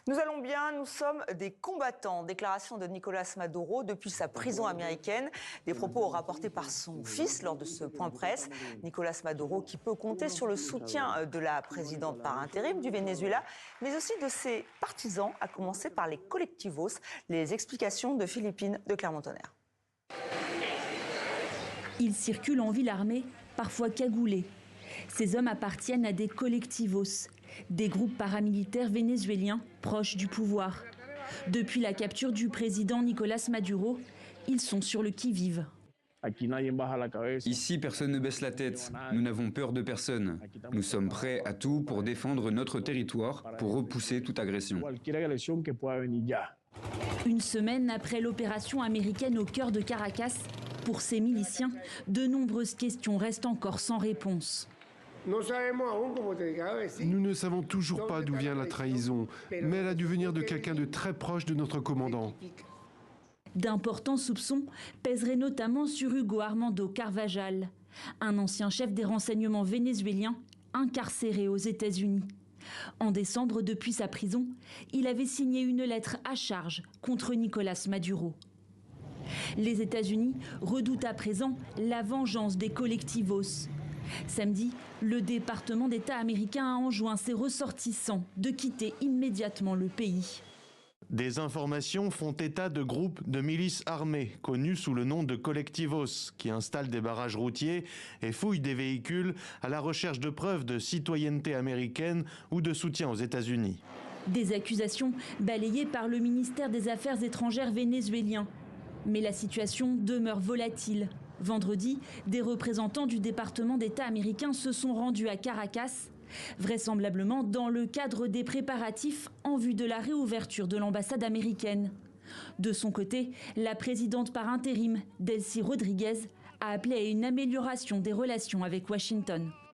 Nous allons bien, nous sommes des combattants. Déclaration de Nicolas Maduro depuis sa prison américaine. Des propos rapportés par son fils lors de ce point presse. Nicolas Maduro qui peut compter sur le soutien de la présidente par intérim du Venezuela, mais aussi de ses partisans, à commencer par les collectivos. Les explications de Philippine de Clermont-Tonnerre. Ils circulent en ville armée, parfois cagoulés. Ces hommes appartiennent à des collectivos, des groupes paramilitaires vénézuéliens proches du pouvoir. Depuis la capture du président Nicolas Maduro, ils sont sur le qui-vive. Ici, personne ne baisse la tête. Nous n'avons peur de personne. Nous sommes prêts à tout pour défendre notre territoire, pour repousser toute agression. Une semaine après l'opération américaine au cœur de Caracas, pour ces miliciens, de nombreuses questions restent encore sans réponse. Nous ne savons toujours pas d'où vient la trahison, mais elle a dû venir de quelqu'un de très proche de notre commandant. D'importants soupçons pèseraient notamment sur Hugo Armando Carvajal, un ancien chef des renseignements vénézuéliens incarcéré aux États-Unis. En décembre, depuis sa prison, il avait signé une lettre à charge contre Nicolas Maduro. Les États-Unis redoutent à présent la vengeance des collectivos. Samedi, le département d'État américain a enjoint ses ressortissants de quitter immédiatement le pays. Des informations font état de groupes de milices armées, connus sous le nom de collectivos, qui installent des barrages routiers et fouillent des véhicules à la recherche de preuves de citoyenneté américaine ou de soutien aux États-Unis. Des accusations balayées par le ministère des Affaires étrangères vénézuélien. Mais la situation demeure volatile. Vendredi, des représentants du département d'État américain se sont rendus à Caracas, vraisemblablement dans le cadre des préparatifs en vue de la réouverture de l'ambassade américaine. De son côté, la présidente par intérim, Delcy Rodriguez, a appelé à une amélioration des relations avec Washington.